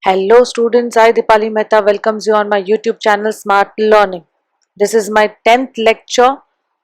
Hello students, I Dipali Mehta welcomes you on my YouTube channel Smart Learning. This is my 10th lecture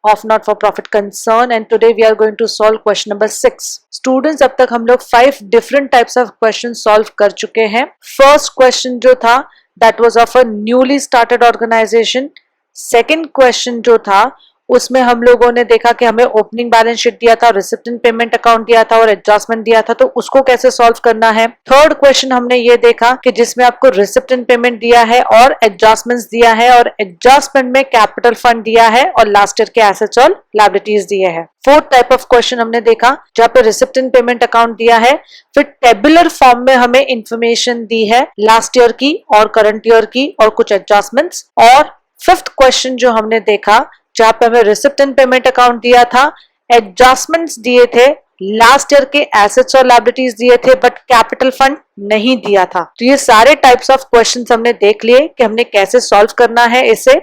of Not For Profit Concern and today we are going to solve question number 6. Students, अब तक हम लोग 5 different types of questions solve कर चुके हैं. First question जो था that was of a newly started organization. Second question जो था उसमें हम लोगों ने देखा कि हमें ओपनिंग बैलेंस शीट दिया था, रिसिप्टेंट पेमेंट अकाउंट दिया था और एडजस्टमेंट दिया था, तो उसको कैसे सॉल्व करना है. थर्ड क्वेश्चन हमने ये देखा कि जिसमें आपको रिसिप्टेंट पेमेंट दिया है और एडजस्टमेंट्स दिया है और एडजस्टमेंट में कैपिटल फंड दिया है और लास्ट ईयर के एसेट्स और लायबिलिटीज दिए हैं. फोर्थ टाइप ऑफ क्वेश्चन हमने देखा जहाँ पे रिसिप्टेंट पेमेंट अकाउंट दिया है, फिर टेबुलर फॉर्म में हमें इंफॉर्मेशन दी है लास्ट ईयर की और करंट ईयर की और कुछ एडजस्टमेंट्स. और फिफ्थ क्वेश्चन जो हमने देखा जहां पे हमें रिसिप्टेंट पेमेंट अकाउंट दिया था, एडजस्टमेंट्स दिए थे, लास्ट ईयर के एसेट्स और लायबिलिटीज दिए थे बट कैपिटल फंड नहीं दिया था. तो ये सारे टाइप्स ऑफ क्वेश्चंस हमने देख लिए कि हमने कैसे सॉल्व करना है इसे.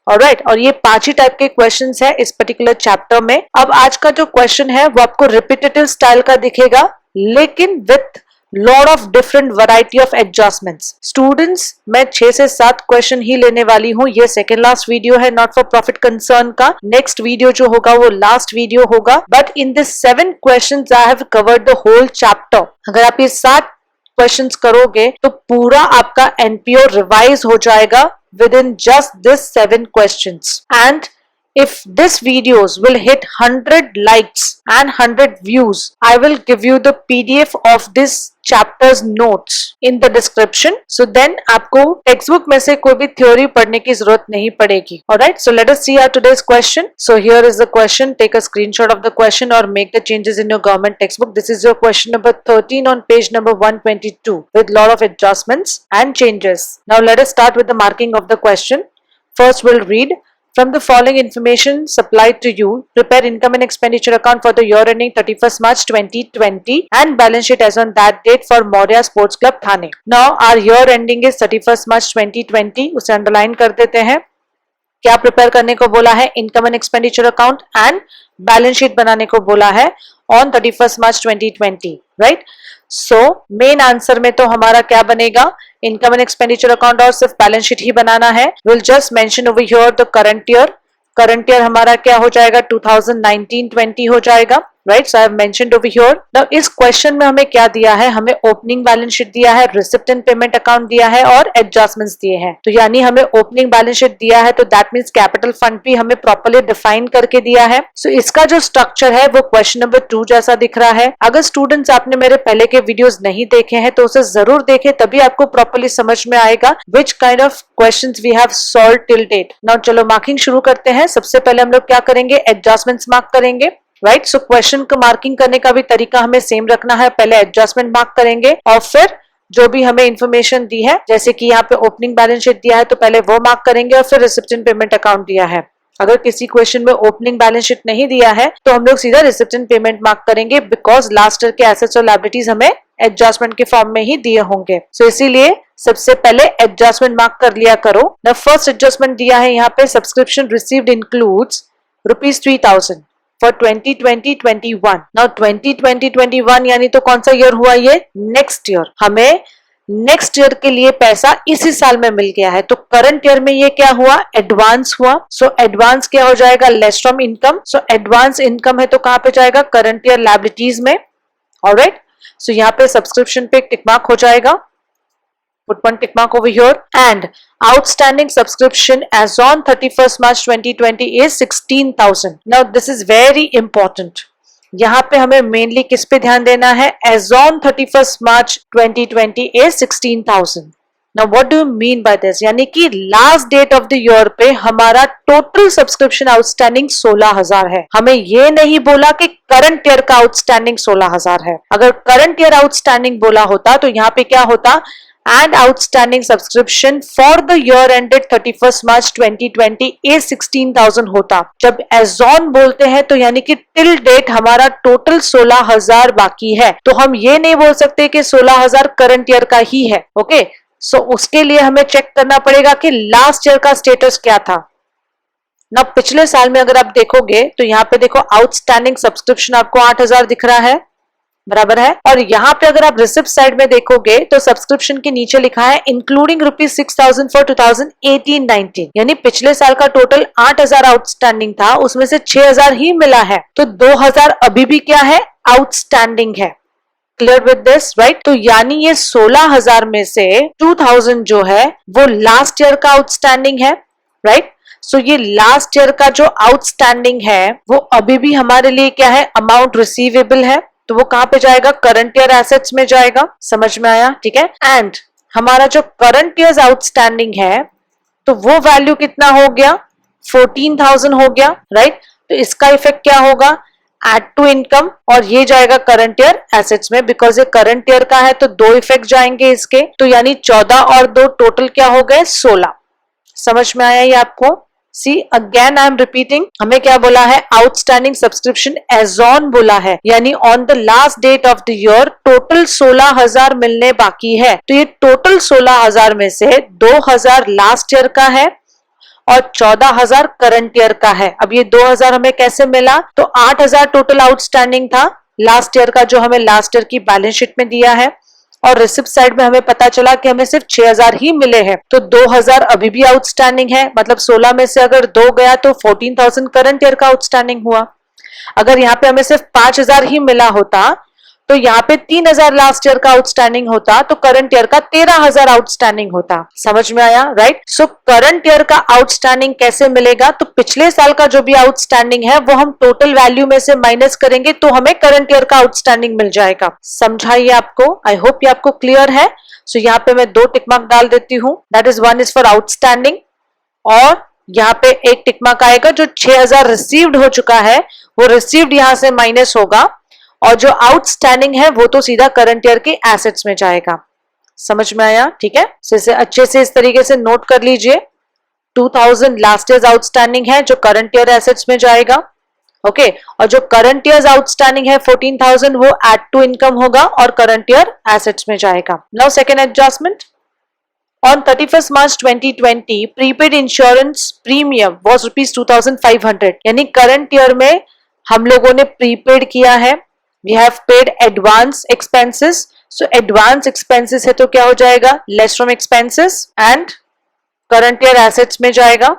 ऑलराइट, और ये 5 ही टाइप के क्वेश्चंस है इस पर्टिकुलर चैप्टर में. अब आज का जो क्वेश्चन है वो आपको रिपीटेटिव स्टाइल का दिखेगा लेकिन with lot of different variety of adjustments. Students, मैं 6 से 7 क्वेश्चन ही लेने वाली हूँ. ये सेकेंड लास्ट वीडियो है नॉट फॉर प्रॉफिट कंसर्न का. नेक्स्ट वीडियो जो होगा वो लास्ट वीडियो होगा. But in this 7 questions I have covered the whole chapter. अगर आप ये 7 क्वेश्चंस करोगे तो पूरा आपका एनपीओ रिवाइज हो जाएगा with in just this 7 questions. And if this videos will hit 100 likes and 100 views, I will give you the PDF of this chapter's notes in the description. So then आपको textbook में से कोई भी theory पढ़ने की जरूरत नहीं पड़ेगी. Alright, so let us see our today's question. So here is the question. Take a screenshot of the question or make the changes in your government textbook. This is your question number 13 on page number 122 with lot of adjustments and changes. Now let us start with the marking of the question. First we'll read. From the following information supplied to you, prepare income and expenditure account for the year ending 31st March 2020 and balance sheet as on that date for Maurya Sports Club Thane. Now our year ending is 31st March 2020. उसे underline कर देते हैं. क्या prepare करने को बोला है? Income and expenditure account and balance sheet बनाने को बोला है on 31st March 2020, right. So main answer में तो हमारा क्या बनेगा? इनकम एंड एक्सपेंडिचर अकाउंट और सिर्फ बैलेंस शीट ही बनाना है. Will just mention over here the current year. Current year हमारा क्या हो जाएगा? 2019-20 हो जाएगा, right. So I have mentioned over here. Now इस क्वेश्चन में हमें क्या दिया है? हमें ओपनिंग बैलेंस शीट दिया है, रिसिप्टेंट पेमेंट अकाउंट दिया है और एडजस्टमेंट्स दिए हैं. तो यानी हमें ओपनिंग बैलेंस शीट दिया है तो दैट मींस कैपिटल फंड भी हमें प्रॉपर्ली डिफाइन करके दिया है. सो इसका जो स्ट्रक्चर है वो क्वेश्चन नंबर 2 जैसा दिख रहा है. अगर स्टूडेंट्स आपने मेरे पहले के वीडियोस नहीं देखे हैं तो उसे जरूर देखें, तभी आपको प्रॉपर्ली समझ में आएगा which kind of questions we have solved till date. Now चलो मार्किंग शुरू करते हैं. सबसे पहले हम लोग क्या करेंगे? एडजस्टमेंट्स मार्क करेंगे, राइट. सो क्वेश्चन को मार्किंग करने का भी तरीका हमें सेम रखना है. पहले एडजस्टमेंट मार्क करेंगे और फिर जो भी हमें इंफॉर्मेशन दी है, जैसे कि यहाँ पे ओपनिंग बैलेंस शीट दिया है तो पहले वो मार्क करेंगे और फिर रिसिप्टेंट पेमेंट अकाउंट दिया है. अगर किसी क्वेश्चन में ओपनिंग बैलेंस शीट नहीं दिया है तो हम लोग सीधा रिसिप्टेंट पेमेंट मार्क करेंगे बिकॉज लास्ट ईयर के एसेट्स और लायबिलिटीज हमें एडजस्टमेंट के फॉर्म में ही दिए होंगे. सो इसीलिए सबसे पहले एडजस्टमेंट मार्क कर लिया करो. द फर्स्ट एडजस्टमेंट दिया है यहाँ पे, subscription received includes ₹3,000 for 2020-21. Now 2020-21 यानी तो कौन सा ईयर हुआ? ये नेक्स्ट ईयर. हमें नेक्स्ट ईयर के लिए पैसा इसी साल में मिल गया है तो करंट ईयर में ये क्या हुआ? एडवांस हुआ. सो एडवांस क्या हो जाएगा? Less from income. So advance income है तो कहां पे जाएगा? करंट ईयर लायबिलिटीज में. ऑलराइट, सो यहाँ पे सब्सक्रिप्शन पे एक टिक मार्क हो जाएगा. Put one tick mark over here. And outstanding subscription as on 31st March 2020 is 16,000. Now this is very important. यहाँ पे हमें मेनली किस पे ध्यान देना है? As on 31st March 2020 is 16,000. Now what do you mean by this? यानी कि last date of the year पे हमारा टोटल सब्सक्रिप्शन आउटस्टैंडिंग 16,000 है. हमें ये नहीं बोला कि करंट ईयर का आउटस्टैंडिंग 16,000 है. अगर करंट ईयर आउटस्टैंडिंग बोला होता तो यहाँ पे क्या होता? And outstanding subscription for the year ended 31st March 2020 is 16,000 होता. जब as on बोलते हैं तो यानी कि till date हमारा टोटल 16,000 बाकी है. तो हम ये नहीं बोल सकते कि 16,000 करंट ईयर का ही है. ओके, सो उसके लिए हमें चेक करना पड़ेगा कि लास्ट ईयर का स्टेटस क्या था. ना पिछले साल में अगर आप देखोगे तो यहाँ पे देखो आउटस्टैंडिंग सब्सक्रिप्शन आपको 8,000 दिख रहा है. बराबर है। और यहाँ पे अगर आप रिसिप्ट साइड में देखोगे तो सब्सक्रिप्शन के नीचे लिखा है इंक्लूडिंग ₹6,000 फॉर 2018-19, यानी पिछले साल का टोटल 8,000 आउटस्टैंडिंग था, उसमें से 6,000 ही मिला है, तो 2,000 अभी भी क्या है, आउटस्टैंडिंग है। Clear with this, right? तो यानी ये 16,000 में से 2,000 जो है वो लास्ट ईयर का आउटस्टैंडिंग है, राइट? सो ये लास्ट ईयर का जो आउटस्टैंडिंग है वो अभी भी हमारे लिए क्या है, अमाउंट रिसीवेबल है, तो वो कहां पे जाएगा, करंट ईयर एसेट्स में जाएगा। समझ में आया? ठीक है। एंड हमारा जो करंट ईयर आउटस्टैंडिंग है तो वो वैल्यू कितना हो गया, 14,000 हो गया, राइट? तो इसका इफेक्ट क्या होगा, एड टू इनकम, और ये जाएगा करंट ईयर एसेट्स में, बिकॉज ये करंट ईयर का है तो दो इफेक्ट जाएंगे इसके, तो यानी 14 और 2 टोटल क्या हो गए, 16। समझ में आया ये आपको? See again I am repeating, हमें क्या बोला है, आउटस्टैंडिंग सब्सक्रिप्शन एज ऑन बोला है, यानी on the last date of the year total 16,000 मिलने बाकी है। तो ये टोटल 16,000 में से 2,000 लास्ट ईयर का है और 14,000 करंट ईयर का है। अब ये 2,000 हमें कैसे मिला, तो 8,000 टोटल आउटस्टैंडिंग था लास्ट ईयर का, जो हमें लास्ट ईयर की बैलेंस शीट में दिया है, और रिसिप्ट साइड में हमें पता चला कि हमें सिर्फ 6,000 ही मिले हैं, तो 2,000 अभी भी आउटस्टैंडिंग है, मतलब 16 में से अगर 2 गया तो 14,000 करंट ईयर का आउटस्टैंडिंग हुआ। अगर यहाँ पे हमें सिर्फ 5,000 ही मिला होता तो यहाँ पे 3,000 लास्ट ईयर का आउटस्टैंडिंग होता, तो करंट ईयर का 13,000 आउटस्टैंडिंग होता। समझ में आया, राइट? सो करंट ईयर का आउटस्टैंडिंग कैसे मिलेगा, तो पिछले साल का जो भी आउटस्टैंडिंग है वो हम टोटल वैल्यू में से माइनस करेंगे तो हमें करंट ईयर का आउटस्टैंडिंग मिल जाएगा। समझाइए आपको, आई होप ये आपको क्लियर है। सो यहाँ पे मैं 2 टिक मार्क डाल देती हूँ, that is 1 is for outstanding, और यहाँ पे एक टिक मार्क आएगा जो 6,000 रिसीव्ड हो चुका है, वो रिसीव्ड यहाँ से माइनस होगा, और जो आउटस्टैंडिंग है वो तो सीधा करंट ईयर के एसेट्स में जाएगा। समझ में आया? ठीक है, इसे अच्छे से इस तरीके से नोट कर लीजिए। 2,000 लास्ट ईयर आउटस्टैंडिंग है जो करंट ईयर एसेट्स में जाएगा, ओके, और जो करंट ईयर आउटस्टैंडिंग है 14,000 वो एड टू इनकम होगा और करंट ईयर एसेट्स में जाएगा। Now second adjustment, on 31st March 2020 prepaid insurance premium was ₹2,500, यानी करंट ईयर में हम लोगों ने प्रीपेड किया है, we have paid advance expenses, so advance expenses है तो क्या हो जाएगा, less from expenses, and current year assets में जाएगा,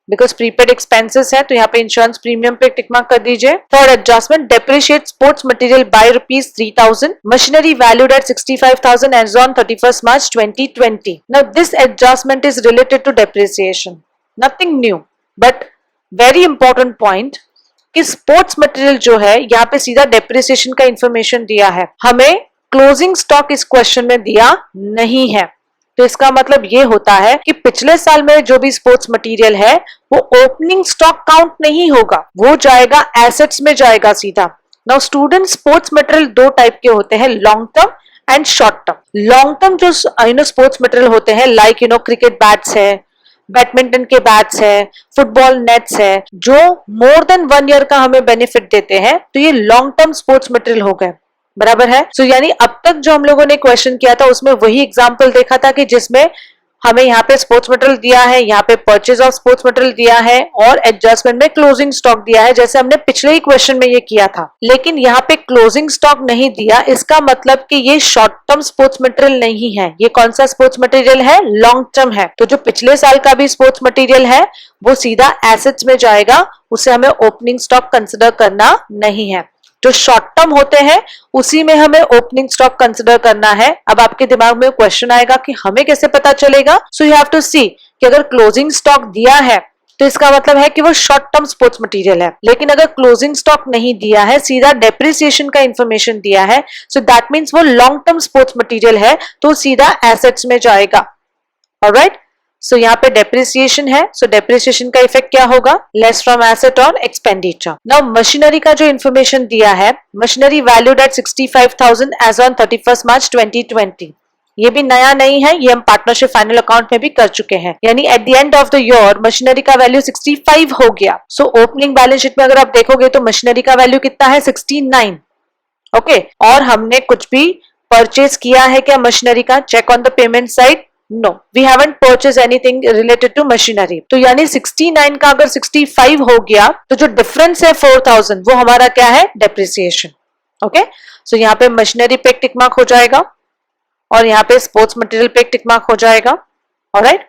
because prepaid expenses है तो यहाँ पे इंश्योरेंस प्रीमियम पे टिक मार्क कर दीजिए। Third adjustment, depreciate sports material by ₹3,000, machinery valued at 65,000 as on 31st March 2020. Now this adjustment is related to depreciation, nothing new, but very important point कि sports material जो है यहाँ पे सीधा depreciation का इंफॉर्मेशन दिया है, हमें क्लोजिंग स्टॉक इस क्वेश्चन में दिया नहीं है। तो इसका मतलब ये होता है कि पिछले साल में जो भी स्पोर्ट्स मटेरियल है वो ओपनिंग स्टॉक काउंट नहीं होगा, वो जाएगा एसेट्स में जाएगा सीधा। Now student, sports material 2 type के होते हैं, long term and short term. Long term जो स्पोर्ट्स मटेरियल होते हैं लाइक क्रिकेट बैट्स है, बैडमिंटन के बैट्स है, फुटबॉल नेट्स है, जो मोर देन 1 ईयर का हमें बेनिफिट देते हैं, तो ये लॉन्ग टर्म स्पोर्ट्स मटेरियल हो गए। बराबर है? सो यानी अब तक जो हम लोगों ने क्वेश्चन किया था उसमें वही एग्जांपल देखा था कि जिसमें हमें यहाँ पे स्पोर्ट्स मटेरियल दिया है, यहाँ पे परचेज ऑफ स्पोर्ट्स मटेरियल दिया है और एडजस्टमेंट में क्लोजिंग स्टॉक दिया है, जैसे हमने पिछले ही क्वेश्चन में ये किया था। लेकिन यहाँ पे क्लोजिंग स्टॉक नहीं दिया, इसका मतलब कि ये शॉर्ट टर्म स्पोर्ट्स मटेरियल नहीं है। ये कौन सा स्पोर्ट्स मटेरियल है? लॉन्ग टर्म है। तो जो पिछले साल का भी स्पोर्ट्स मटेरियल है वो सीधा एसेट्स में जाएगा, उसे हमें ओपनिंग स्टॉक कंसिडर करना नहीं है। जो शॉर्ट टर्म होते हैं उसी में हमें ओपनिंग स्टॉक कंसिडर करना है। अब आपके दिमाग में क्वेश्चन आएगा कि हमें कैसे पता चलेगा? सो यू हैव टू सी कि अगर क्लोजिंग स्टॉक दिया है तो इसका मतलब है कि वो शॉर्ट टर्म स्पोर्ट्स मटेरियल है, लेकिन अगर क्लोजिंग स्टॉक नहीं दिया है, सीधा डेप्रिसिएशन का इंफॉर्मेशन दिया है, सो दैट मीन्स वो लॉन्ग टर्म स्पोर्ट्स मटेरियल है तो सीधा एसेट्स में जाएगा। ऑलराइट, सो यहाँ पे डेप्रिसिएशन है, सो डेप्रिसिएशन का इफेक्ट क्या होगा? Less from asset on expenditure. Now machinery का जो इन्फॉर्मेशन दिया है, machinery valued at 65,000 as on 31st March 2020, ये भी नया नहीं है, ये हम पार्टनरशिप फाइनल अकाउंट में भी कर चुके हैं, यानी at the end of the year machinery का वैल्यू 65 हो गया। सो ओपनिंग बैलेंस शीट में अगर आप देखोगे तो मशीनरी का वैल्यू कितना है? 69। ओके, और हमने कुछ भी परचेज किया है क्या मशीनरी का? Check on the payment side, no, we haven't purchase anything related to machinery. तो यानी 69 का अगर 65 हो गया तो जो डिफरेंस है 4,000 वो हमारा क्या है? डेप्रिसिएशन। ओके, सो यहाँ पे मशीनरी पे टिक मार्क हो जाएगा और यहाँ पे स्पोर्ट्स मटेरियल पे टिक मार्क हो जाएगा। Alright,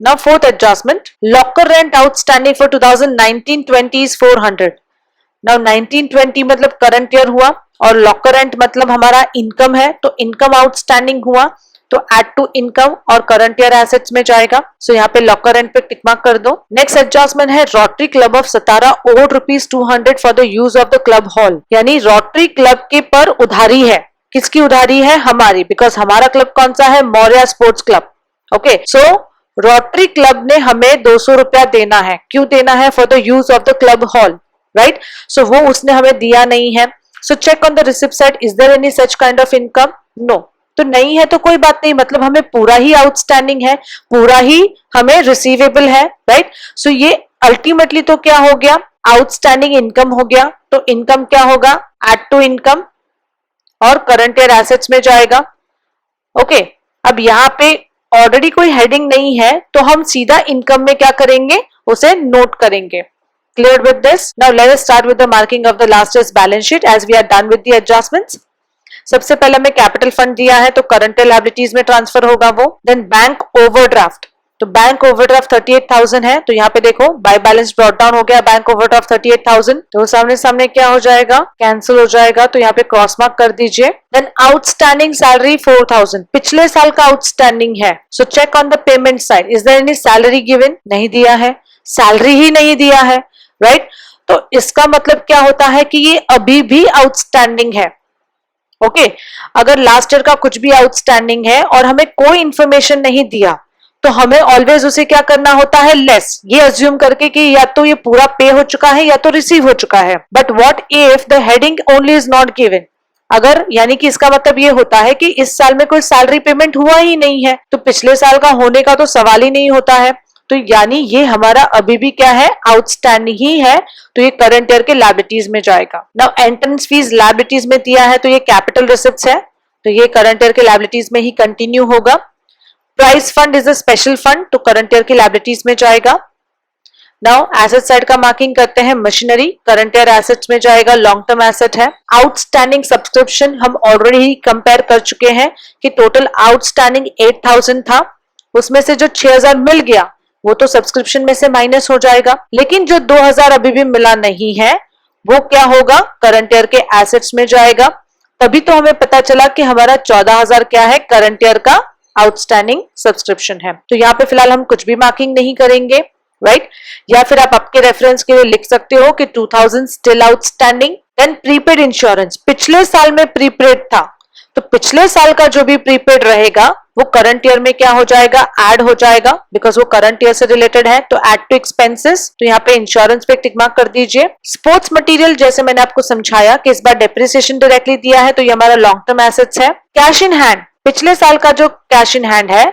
now fourth adjustment, locker rent outstanding for 2019-20 is 400। Now 1920 मतलब करंट ईयर हुआ और लॉकर रेंट मतलब हमारा इनकम है, तो इनकम आउटस्टैंडिंग हुआ तो एड टू इनकम और करंट ईयर एसेट्स में जाएगा। सो यहाँ पे लॉकर रेंट पे टिक मार्क कर दो। नेक्स्ट एडजस्टमेंट है rotary club of Satara owed ₹200 for the use of the club hall, यानी रोटरी क्लब के पर उधारी है। किसकी उधारी है? हमारी, बिकॉज हमारा क्लब कौन सा है? Maurya sports club. Okay, so Rotary Club ने हमें 200 रुपया देना है। क्यों देना है? For the use of the club hall, right. So वो उसने हमें दिया नहीं है। So check on the receipt side, is there any such kind of income? No. तो नहीं है तो कोई बात नहीं, मतलब हमें पूरा ही आउटस्टैंडिंग है, पूरा ही हमें रिसीवेबल है, राइट। सो ये अल्टीमेटली तो क्या हो गया? आउटस्टैंडिंग इनकम हो गया। तो इनकम क्या होगा? एड टू इनकम और करंट ईयर एसेट्स में जाएगा। ओके, अब यहाँ पे ऑलरेडी कोई हेडिंग नहीं है तो हम सीधा इनकम में क्या करेंगे? उसे नोट करेंगे। Cleared with this? Now let us start with the marking of the last year's balance sheet as we are done with the adjustments. सबसे पहले हमें कैपिटल फंड दिया है तो करंट लायबिलिटीज में ट्रांसफर होगा वो। देन बैंक ओवरड्राफ्ट, तो बैंक ओवरड्राफ्ट 38,000 है, तो यहाँ पे देखो बाय बैलेंस ब्रॉट डाउन हो गया बैंक ओवरड्राफ्ट 38,000, तो सामने सामने क्या हो जाएगा? कैंसिल हो जाएगा, तो यहाँ पे क्रॉस मार्क कर दीजिए। देन आउटस्टैंडिंग सैलरी 4,000, पिछले साल का आउटस्टैंडिंग है। So check on the payment side, is there any salary given? नहीं दिया है, सैलरी ही नहीं दिया है, राइट। तो इसका मतलब क्या होता है कि ये अभी भी आउटस्टैंडिंग है। ओके, अगर लास्ट ईयर का कुछ भी आउटस्टैंडिंग है और हमें कोई इंफॉर्मेशन नहीं दिया तो हमें ऑलवेज उसे क्या करना होता है? लेस, ये अज्यूम करके कि या तो ये पूरा पे हो चुका है या तो रिसीव हो चुका है। But what if the heading only is not given? अगर, यानी कि इसका मतलब ये होता है कि इस साल में कोई सैलरी पेमेंट हुआ ही नहीं है, तो पिछले साल का होने का तो सवाल ही नहीं होता है। तो यानी ये हमारा अभी भी क्या है? आउटस्टैंडिंग ही है, तो ये करंट ईयर के लायबिलिटीज में जाएगा। नाउ एंट्रेंस फीस लायबिलिटीज में दिया है तो ये कैपिटल रिसिप्ट्स है, तो ये करंट ईयर के लायबिलिटीज में ही कंटिन्यू होगा। Price fund is a special fund, तो करंट ईयर के लायबिलिटीज में जाएगा। नाउ एसेट साइड का मार्किंग करते हैं। मशीनरी करंट ईयर एसेट्स में जाएगा, लॉन्ग टर्म एसेट है। आउटस्टैंडिंग सब्सक्रिप्शन हम ऑलरेडी ही कंपेयर कर चुके हैं कि टोटल आउटस्टैंडिंग 8,000 था, उसमें से जो 6,000 मिल गया वो तो सब्सक्रिप्शन में से माइनस हो जाएगा, लेकिन जो 2,000 अभी भी मिला नहीं है वो क्या होगा? करंट ईयर के एसेट्स में जाएगा। तभी तो हमें पता चला कि हमारा 14,000 क्या है? करंट ईयर का आउटस्टैंडिंग सब्सक्रिप्शन है। तो यहाँ पे फिलहाल हम कुछ भी मार्किंग नहीं करेंगे, राइट। या फिर आप आपके रेफरेंस के लिए लिख सकते हो कि 2,000 still outstanding. Then prepaid insurance, पिछले साल में प्रीपेड था, तो पिछले साल का जो भी प्रीपेड रहेगा वो करंट ईयर में क्या हो जाएगा? ऐड हो जाएगा, बिकॉज वो करंट ईयर से रिलेटेड है। तो ऐड टू एक्सपेंसेस, तो यहाँ पे इंश्योरेंस पे टिक मार्क कर दीजिए। स्पोर्ट्स मटेरियल, जैसे मैंने आपको समझाया कि इस बार डेप्रिसिएशन डायरेक्टली दिया है, तो ये हमारा लॉन्ग टर्म एसेट्स है। कैश इन हैंड, पिछले साल का जो कैश इन हैंड है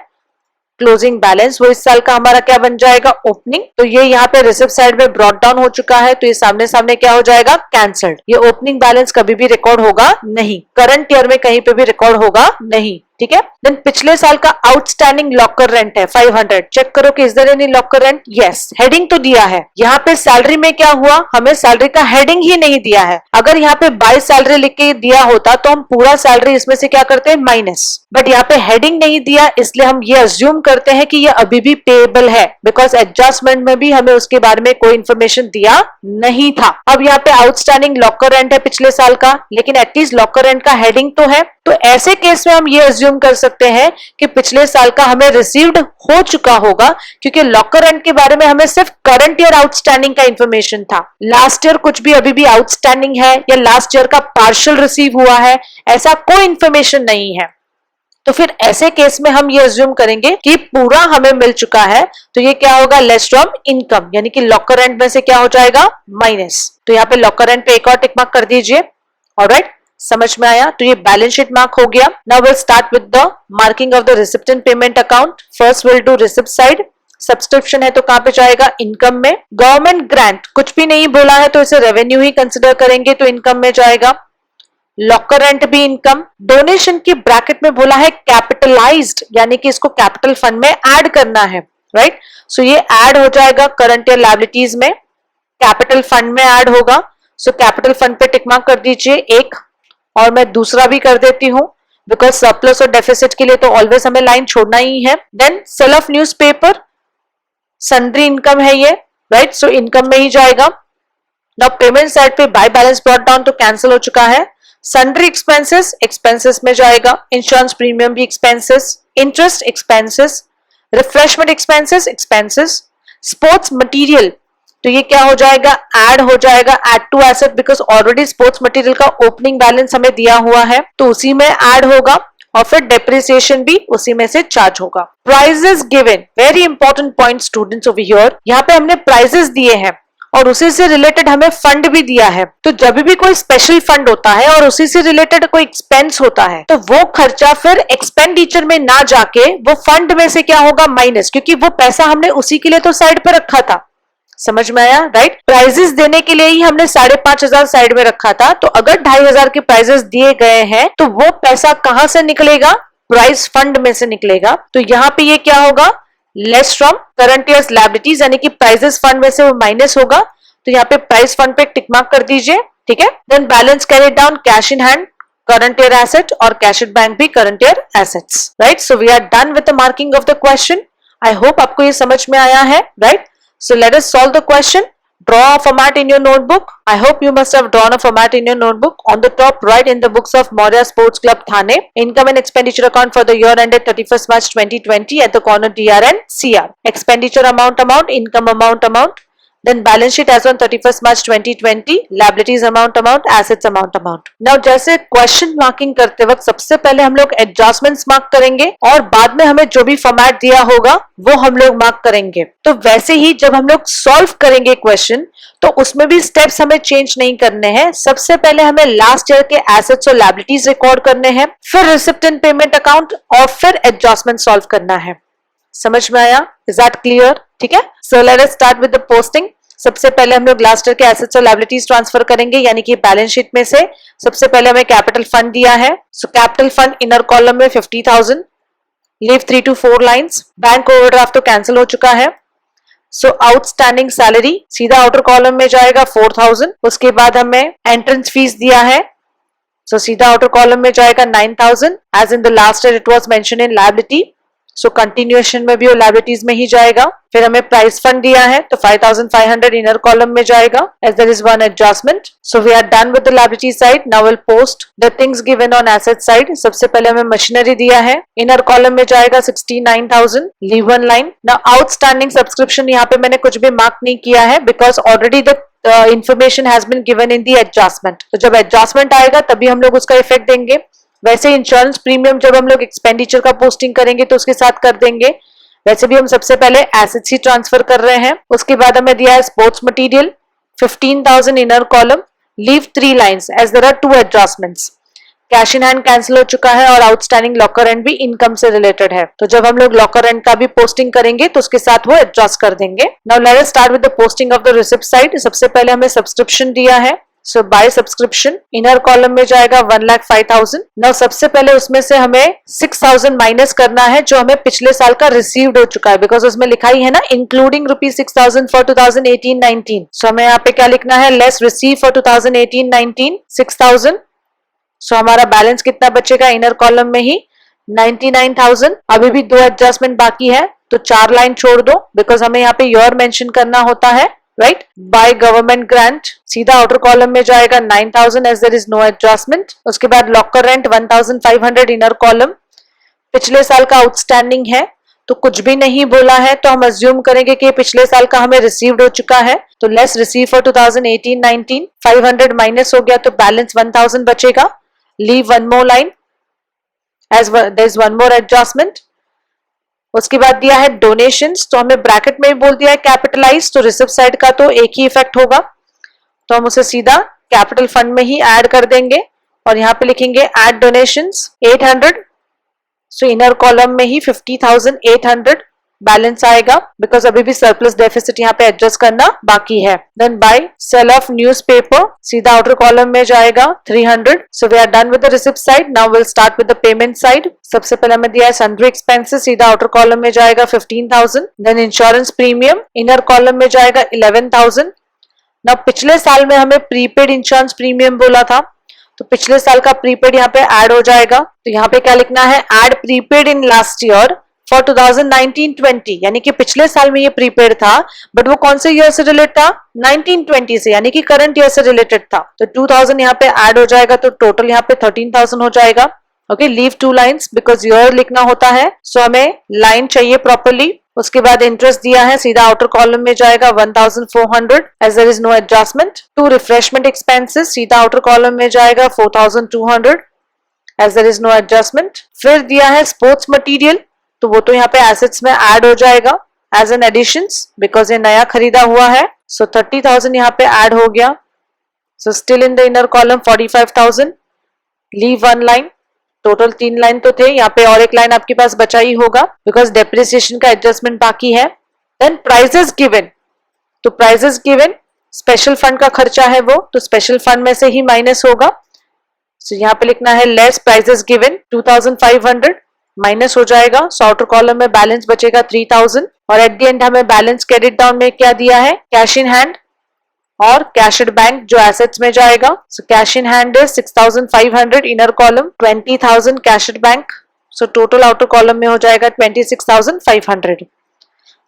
क्लोजिंग बैलेंस, वो इस साल का हमारा क्या बन जाएगा? ओपनिंग। तो ये यहाँ पे रिसिप्ट साइड में ब्रॉट डाउन हो चुका है, तो ये सामने सामने क्या हो जाएगा? कैंसल्ड। ये ओपनिंग बैलेंस कभी भी रिकॉर्ड होगा नहीं, करंट ईयर में कहीं पे भी रिकॉर्ड होगा नहीं, ठीक है। देन पिछले साल का आउटस्टैंडिंग लॉकर रेंट है 500, चेक करो कि is there any locker rent? Yes, heading तो दिया है। यहाँ पे सैलरी में क्या हुआ? हमें सैलरी का हेडिंग ही नहीं दिया है। अगर यहाँ पे बाय सैलरी लिख के दिया होता तो हम पूरा सैलरी इसमें से क्या करते हैं? माइनस। बट यहाँ पे हेडिंग नहीं दिया, इसलिए हम ये अज्यूम करते हैं कि ये अभी भी पेएबल है, बिकॉज एडजस्टमेंट में भी हमें उसके बारे में कोई इंफॉर्मेशन दिया नहीं था। अब यहाँ पे आउटस्टैंडिंग लॉकर रेंट है पिछले साल का, लेकिन एटलीस्ट लॉकर रेंट का हेडिंग तो है, तो ऐसे केस में हम ये अज्यूम कर सकते हैं कि पिछले साल का हमें रिसीव्ड हो चुका होगा, क्योंकि लॉकर रेंट के बारे में हमें सिर्फ करंट ईयर आउटस्टैंडिंग का इंफॉर्मेशन था। लास्ट ईयर कुछ भी अभी भी आउटस्टैंडिंग है या लास्ट ईयर का पार्शियल रिसीव हुआ है, ऐसा कोई इंफॉर्मेशन नहीं है। तो फिर ऐसे केस में हम ये अज्यूम करेंगे कि पूरा हमें मिल चुका है, तो ये क्या होगा? लेस फ्रॉम इनकम, यानी कि लॉकर रेंट में से क्या हो जाएगा? माइनस। तो यहाँ पे लॉकर रेंट पे एक और टिक मार्क कर दीजिए। ऑलराइट, समझ में आया? तो ये बैलेंस शीट मार्क हो गया। Now will start with the marking of the receipt and payment account. First will do receipt side. Subscription है तो कहां पे जाएगा? इनकम में। गवर्नमेंट ग्रांट कुछ भी नहीं बोला है तो इसे रेवेन्यू ही कंसिडर करेंगे, तो इनकम में जाएगा। लॉकर रेंट भी इनकम। डोनेशन की ब्रैकेट में बोला है कैपिटलाइज्ड, यानी कि इसको कैपिटल फंड में ऐड करना है, राइट। सो ये ऐड हो जाएगा करंट ईयर लायबिलिटीज में, कैपिटल फंड में ऐड होगा। सो कैपिटल फंड पे टिक मार्क कर दीजिए एक। और मैं दूसरा भी कर देती हूँ, बिकॉज सरप्लस और डेफिसिट के लिए तो ऑलवेज हमें लाइन छोड़ना ही है। Then sale of newspaper, sundry income है ये, राइट, सो इनकम में ही जाएगा। नाउ पेमेंट साइड पे बाय बैलेंस ब्रॉट डाउन तो कैंसिल हो चुका है। सन्ड्री एक्सपेंसेस, एक्सपेंसेस में जाएगा। इंश्योरेंस प्रीमियम भी expenses, interest expenses, refreshment expenses expenses, sports material तो ये क्या हो जाएगा, ऐड हो जाएगा, add to asset, because already sports material का ओपनिंग बैलेंस हमें दिया हुआ है तो उसी में ऐड होगा। और फिर डेप्रिसिएशन भी उसी में से चार्ज होगा। Prizes given, very important point students over here. यहाँ पे हमने प्राइजेस दिए हैं और उसी से रिलेटेड हमें फंड भी दिया है। तो जब भी कोई स्पेशल फंड होता है और उसी से रिलेटेड कोई एक्सपेंस होता है तो वो खर्चा फिर एक्सपेंडिचर में ना जाके वो फंड में से क्या होगा, माइनस, क्योंकि वो पैसा हमने उसी के लिए तो साइड पे रखा था। समझ में आया, राइट। प्राइजेस देने के लिए ही हमने 5,500 साइड में रखा था, तो अगर 2,500 के प्राइजेस दिए गए हैं तो वो पैसा कहां से निकलेगा, प्राइस फंड में से निकलेगा। तो यहाँ पे ये क्या होगा, less from current years liabilities, यानी कि प्राइजेस फंड में से वो माइनस होगा। तो यहाँ पे प्राइस फंड पे टिक मार्क कर दीजिए, ठीक है। Then balance carry down, cash in hand current year asset और कैश एट बैंक भी current year assets, right. So we are done with the marking of the question. I hope आपको ये समझ में आया है, right. So let us solve the question. Draw a format in your notebook. I hope you must have drawn a format in your notebook. On the top, write in the books of Maurya Sports Club Thane, income and expenditure account for the year ended 31st March 2020 at the corner DR and CR. Expenditure amount, income amount. Then balance sheet as on 31st March 2020, liabilities amount, assets amount. Now जैसे question marking करते वक्त सबसे पहले हम लोग adjustments mark करेंगे और बाद में हमें जो भी फॉर्मेट दिया होगा वो हम लोग मार्क करेंगे। तो वैसे ही जब हम लोग सॉल्व करेंगे क्वेश्चन तो उसमें भी स्टेप्स हमें चेंज नहीं करने हैं। सबसे पहले हमें लास्ट ईयर के एसेट्स और लायबिलिटीज रिकॉर्ड करने हैं, फिर रिसिप्ट एंड पेमेंट अकाउंट और फिर एडजस्टमेंट सॉल्व करना है। समझ में आया, इज दैट क्लियर, ठीक है। So let us start with the posting. सबसे पहले हम लोग लास्ट ईयर के एसेट्स और लायबिलिटीज ट्रांसफर करेंगे, यानी कि बैलेंस शीट में से सबसे पहले हमें कैपिटल फंड दिया है। So capital fund inner column में 50,000, leave 3 to 4 lines. Bank overdraft तो कैंसिल हो चुका है। सो आउटस्टैंडिंग सैलरी सीधा आउटर कॉलम में जाएगा 4,000। उसके बाद हमें एंट्रेंस फीस दिया है, सो सीधा आउटर कॉलम में जाएगा 9,000 as in the last year it was mention in liability. So continuation में भी वो लायबिलिटीज में ही जाएगा। फिर हमें प्राइस फंड दिया है तो 5,500 इनर कॉलम में जाएगा as there is one adjustment. So we are done with the liability side. Now will post the things given on asset side. सबसे पहले हमें मशीनरी दिया है, इनर कॉलम में जाएगा 69,000, leave 1 line. Now outstanding subscription यहाँ पे मैंने कुछ भी मार्क नहीं किया है because already the information has been given in the adjustment. तो जब एडजस्टमेंट आएगा तभी हम लोग उसका इफेक्ट देंगे। वैसे इंश्योरेंस प्रीमियम जब हम लोग एक्सपेंडिचर का पोस्टिंग करेंगे तो उसके साथ कर देंगे। वैसे भी हम सबसे पहले एसेट्स ही ट्रांसफर कर रहे हैं। उसके बाद हमें दिया है sports material 15,000 inner column, leave 3 lines as there are 2 adjustments. Cash in hand cancel हो चुका है और आउटस्टैंडिंग लॉकर रेंट भी इनकम से रिलेटेड है, तो जब हम लोग लॉकर रेंट का भी पोस्टिंग करेंगे तो उसके साथ वो एडजस्ट कर देंगे। Now let us start with the posting of the receipt side. सबसे पहले हमें सब्सक्रिप्शन दिया है, सो बाय सब्सक्रिप्शन इनर कॉलम में जाएगा 1,05,000। नाउ सबसे पहले उसमें से हमें 6,000 माइनस करना है जो हमें पिछले साल का रिसीव्ड हो चुका है, बिकॉज उसमें लिखा ही है ना इंक्लूडिंग ₹6,000 फॉर 2018-19। सो हमें यहाँ पे क्या लिखना है, लेस रिसीव फॉर 2018-19 6,000। सो हमारा बैलेंस कितना बचेगा इनर कॉलम में ही 99,000। अभी भी 2 एडजस्टमेंट बाकी है तो 4 लाइन छोड़ दो बिकॉज हमें यहाँ पे ईयर मेंशन करना होता है, राइट। बाय गवर्नमेंट ग्रांट सीधा आउटर कॉलम में जाएगा 9,000 as there is no adjustment. उसके बाद लॉकर रेंट 1,500 इनर कॉलम, पिछले साल का आउटस्टैंडिंग है तो कुछ भी नहीं बोला है तो हम अज्यूम करेंगे कि पिछले साल का हमें रिसीव्ड हो चुका है। तो लेस रिसीव फॉर 2018-19 500 माइनस हो गया तो बैलेंस 1,000 बचेगा। Leave 1 more line as there is 1 more adjustment। उसके बाद दिया है डोनेशंस, तो हमें ब्रैकेट में भी बोल दिया है कैपिटलाइज, तो रिसिप्ट साइड का तो एक ही इफेक्ट होगा तो हम उसे सीधा कैपिटल फंड में ही ऐड कर देंगे और यहाँ पे लिखेंगे ऐड डोनेशंस 800। सो इनर कॉलम में ही 50,800 बैलेंस आएगा बिकॉज अभी भी सरप्लस डेफिसिट यहाँ पे एडजस्ट करना बाकी है। Then by sale of newspaper सीधा आउटर कॉलम में जाएगा 300। So we are done with the receipt side. Now will start with the payment side. सबसे पहले हमें दिया है सन्ड्री एक्सपेंसेस सीधा आउटर कॉलम में जाएगा 15,000। Then insurance premium inner column में जाएगा 11,000। नाउ पिछले साल में हमें प्रीपेड इंश्योरेंस प्रीमियम बोला था तो पिछले साल का प्रीपेड यहाँ पे ऐड हो जाएगा। तो यहाँ पे क्या लिखना है, add prepaid in last year for 2019-20, यानी कि पिछले साल में ये प्रीपेड था, बट वो कौन से ईयर से रिलेटेड था, 1920 से, यानी कि करंट ईयर से रिलेटेड था। तो 2000 यहाँ पे ऐड हो जाएगा, तो टोटल यहाँ पे 13,000 हो जाएगा। Okay, leave 2 lines because year लिखना होता है, सो हमें लाइन चाहिए प्रॉपरली। उसके बाद इंटरेस्ट दिया है, सीधा आउटर कॉलम में जाएगा 1400 as there is no adjustment. 2 refreshment expenses सीधा आउटर कॉलम में जाएगा 4200 as there is no adjustment. फिर दिया है स्पोर्ट्स मटेरियल, तो वो तो यहाँ पे एसेट्स में ऐड हो जाएगा एज एन एडिशंस बिकॉज ये नया खरीदा हुआ है। सो 30,000 यहाँ पे ऐड हो गया। So still in the inner column 45,000, leave 1 line, total 3 line तो थे, यहाँ पे और एक लाइन आपके पास बचा ही होगा बिकॉज डेप्रिसिएशन का एडजस्टमेंट बाकी है। देन प्राइजेस गिवन, तो प्राइजेस गिवन स्पेशल फंड का खर्चा है वो, तो स्पेशल फंड में से ही माइनस होगा। सो यहाँ पे लिखना है लेस प्राइजेस गिवन 2500 माइनस हो जाएगा। सो आउटर कॉलम में बैलेंस बचेगा 3000 और एट द एंड हमें बैलेंस क्रेडिट डाउन में क्या दिया है, कैश इन हैंड और कैश एट बैंक जो एसेट्स में जाएगा। So cash in hand is 6500 inner column, 20,000 cash at bank. So total outer column में हो जाएगा 26,500।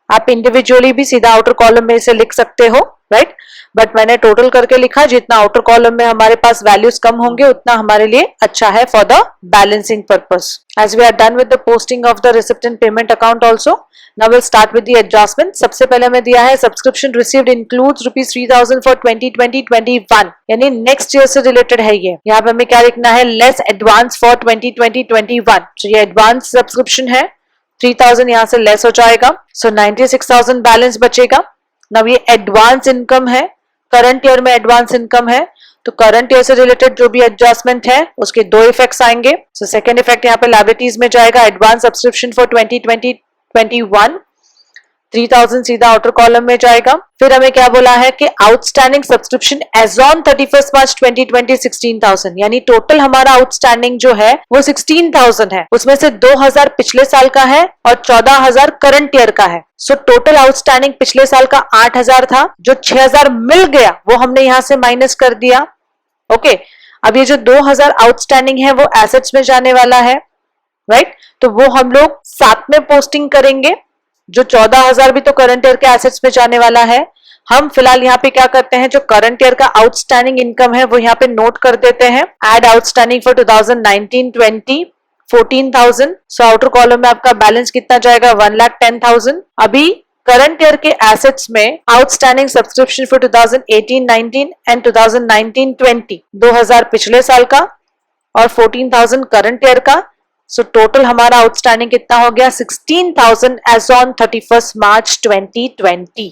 आप इंडिविजुअली भी सीधा आउटर कॉलम में इसे लिख सकते हो, राइट, बट मैंने टोटल करके लिखा। जितना आउटर कॉलम में हमारे पास वैल्यूज कम होंगे उतना हमारे लिए अच्छा है for the balancing purpose. As we are done with the posting of the receipt and payment account also, now will start with the adjustment. सबसे पहले हमें दिया है सब्सक्रिप्शन रिसीव्ड इंक्लूड्स ₹3,000 फॉर 2020-21, यानी नेक्स्ट ईयर से रिलेटेड है ये। यहाँ पे हमें क्या लिखना है, लेस एडवांस फॉर 2020-21। तो ये एडवांस सब्सक्रिप्शन है, 3,000 यहाँ से लेस हो जाएगा। सो 96,000 बैलेंस बचेगा। नब ये एडवांस इनकम है, करंट ईयर में एडवांस इनकम है, तो करंट ईयर से रिलेटेड जो भी एडजस्टमेंट है उसके 2 इफेक्ट्स आएंगे। सो सेकंड इफेक्ट यहाँ पे लायबिलिटीज में जाएगा, एडवांस सब्सक्रिप्शन फॉर 2020-21, 3,000 सीधा आउटर कॉलम में जाएगा। फिर हमें क्या बोला है कि आउटस्टैंडिंग सब्सक्रिप्शन एज ऑन 31 मार्च 2020 16,000, यानी टोटल हमारा आउटस्टैंडिंग जो है वो 16,000 है, उसमें से 2,000 पिछले साल का है और 14,000 करंट ईयर का है। सो टोटल आउटस्टैंडिंग पिछले साल का 8,000 था, जो 6,000 मिल गया वो हमने यहां से माइनस कर दिया। ओके, अब ये जो 2,000 आउटस्टैंडिंग है वो एसेट्स में जाने वाला है, राइट, तो वो हम लोग साथ में पोस्टिंग करेंगे। जो 14,000 भी तो करंट ईयर के एसेट्स में जाने वाला है। हम फिलहाल यहाँ पे क्या करते हैं, जो करंट ईयर का आउटस्टैंडिंग इनकम है वो यहाँ पे नोट कर देते हैं। Add outstanding for 2019-20 14,000। So outer column में आपका बैलेंस कितना जाएगा, 1,10,000। अभी करंट ईयर के एसेट्स में आउटस्टैंडिंग सब्सक्रिप्शन फॉर 2018-19 एंड 2019-20, 2,000 पिछले साल का और 14,000 करंट ईयर का। सो टोटल हमारा आउटस्टैंडिंग कितना हो गया, 16,000 एज ऑन 31 मार्च 2020।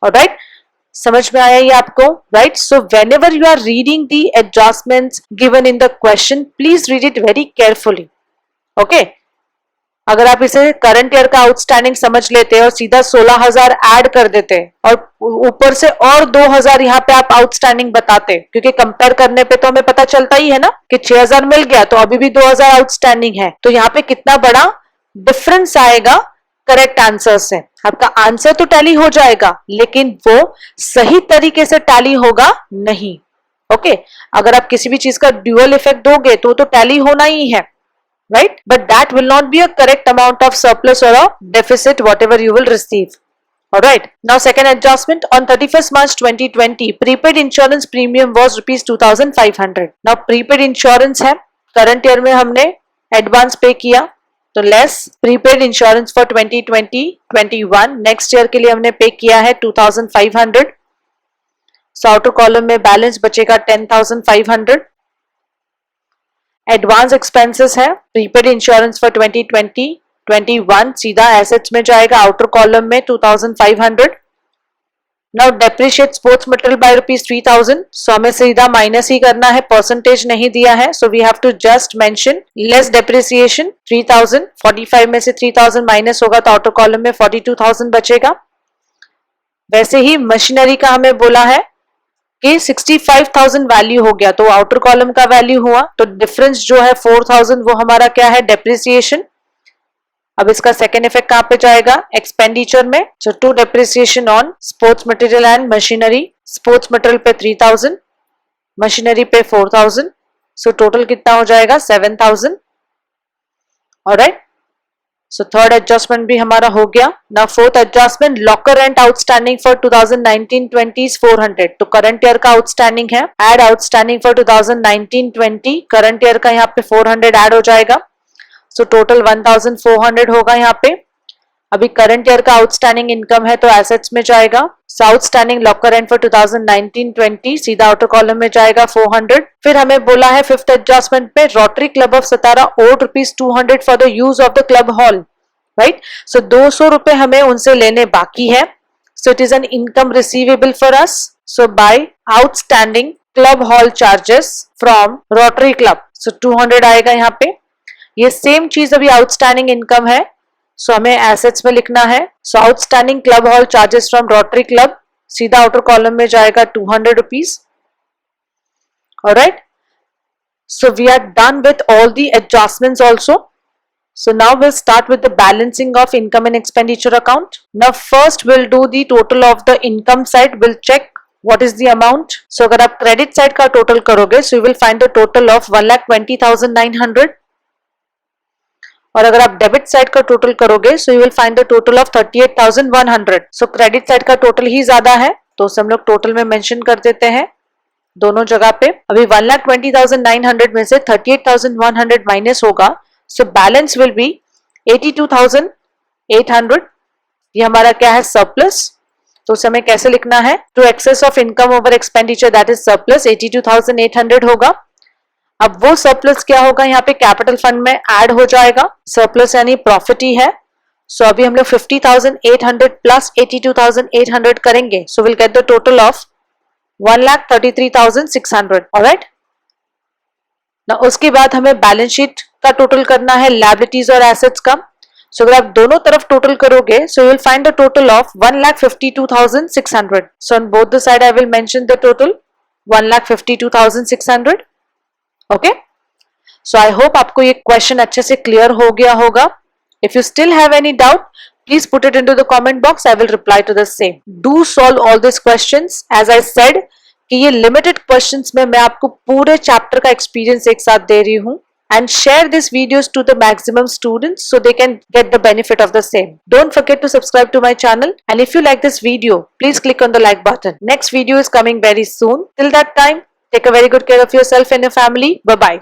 ऑलराइट, समझ में आया ये आपको, right. So whenever you are reading the adjustments given in the question, please read it very carefully. Okay, अगर आप इसे करंट ईयर का आउटस्टैंडिंग समझ लेते और सीधा 16,000 ऐड कर देते और ऊपर से और 2,000 यहाँ पे आप आउटस्टैंडिंग बताते, क्योंकि कंपेयर करने पे तो हमें पता चलता ही है ना कि 6,000 मिल गया तो अभी भी 2,000 आउटस्टैंडिंग है, तो यहाँ पे कितना बड़ा डिफरेंस आएगा करेक्ट आंसर से। आपका आंसर तो टैली हो जाएगा लेकिन वो सही तरीके से टैली होगा नहीं। ओके, अगर आप किसी भी चीज का ड्यूअल इफेक्ट दोगे तो टैली होना ही है, right, but that will not be a correct amount of surplus or a deficit whatever you will receive. All right, now second adjustment, on 31st March 2020 prepaid insurance premium was ₹2,500. now prepaid insurance है, current year में हमने advance pay किया तो less prepaid insurance for 2020-21 next year के लिए हमने पे किया है 2,500. so outer column में बैलेंस बचेगा 10,500. एडवांस एक्सपेंसेस है, प्रीपेड इंश्योरेंस फॉर 2020-21 सीधा एसेट्स में जाएगा आउटर कॉलम में 2,500. Now depreciate sports material by ₹3,000, सो हमें सीधा माइनस ही करना है, परसेंटेज नहीं दिया है, so we have to just mention less depreciation 3,000. 45 में से 3,000 माइनस होगा तो आउटर कॉलम में 42,000 बचेगा। वैसे ही मशीनरी का हमें बोला है कि 65,000 वैल्यू हो गया तो आउटर कॉलम का वैल्यू हुआ, तो डिफरेंस जो है 4,000 वो हमारा क्या है, डेप्रिसिएशन। अब इसका सेकेंड इफेक्ट कहां पे जाएगा, एक्सपेंडिचर में। So to depreciation on sports material and machinery. Sports material पे 3,000, मशीनरी पे 4,000, सो टोटल कितना हो जाएगा 7000. ऑलराइट, सो थर्ड एडजस्टमेंट भी हमारा हो गया. Now fourth adjustment, locker rent outstanding for 2019-20 is 400. तो करंट ईयर का आउटस्टैंडिंग है. Add outstanding for 2019-20, current year का यहाँ पे 400 ऐड हो जाएगा. सो टोटल 1400 होगा यहाँ पे. अभी करंट ईयर का आउटस्टैंडिंग इनकम है तो एसेट्स में जाएगा. सो आउटस्टैंडिंग लॉकर रेंट फॉर 2019-20 सीधा आउटर कॉलम में जाएगा 400. फिर हमें बोला है फिफ्थ एडजस्टमेंट में, Rotary club of Satara owed ₹200 for the use of the club hall. Right, so 200 रुपए हमें उनसे लेने बाकी है. So it is an income receivable for us. So by outstanding club hall charges from Rotary Club. So 200 आएगा यहाँ पे. ये सेम चीज अभी आउटस्टैंडिंग इनकम है, सो हमें एसेट्स में लिखना है. So outstanding club hall charges from Rotary Club, सीधा आउटर कॉलम में जाएगा 200 rupees. Alright, so we are done with all the adjustments also. So now we'll start with the balancing of income and expenditure account. Now first we'll do the total of the income side. We'll check what is the amount. So अगर आप credit side का total करोगे, so you will find the total of 1,20,900. और अगर आप debit side का total करोगे so you will find the total of 38,100. So credit side का टोटल ही ज्यादा है तो उसे हम लोग टोटल में मेंशन कर देते हैं दोनों जगह पे. अभी 1,20,900 में से 38,100 माइनस होगा, सो बैलेंस विल बी 82,800. ये हमारा क्या है, सरप्लस. तो उसे हमें कैसे लिखना है, to excess of income over expenditure that is surplus 82,800 होगा. अब वो सरप्लस क्या होगा, यहाँ पे कैपिटल फंड में ऐड हो जाएगा. सरप्लस यानी प्रॉफिट ही है. सो अभी हम लोग 50,800 प्लस 82,800 करेंगे. So will get the total of 1,33,600. Alright, ना उसके बाद हमें बैलेंस शीट का टोटल करना है, लायबिलिटीज और एसेट्स का. सो अगर आप दोनों तरफ टोटल करोगे so you will find the total of 1,52,600. So on both the side I will mention the total 1,52,600. Okay, so I hope आपको ये क्वेश्चन अच्छे से क्लियर हो गया होगा. If you still have any doubt please put it into the comment box. I will reply to the same. Do solve all this questions. As I said कि ये limited questions में मैं आपको पूरे चैप्टर का एक्सपीरियंस एक साथ दे रही हूँ. And share these videos to the maximum students so they can get the benefit of the same. Don't forget to subscribe to my channel, and if you like this video, please click on the like button. Next video is coming very soon. Till that time, take a very good care of yourself and your family. Bye bye.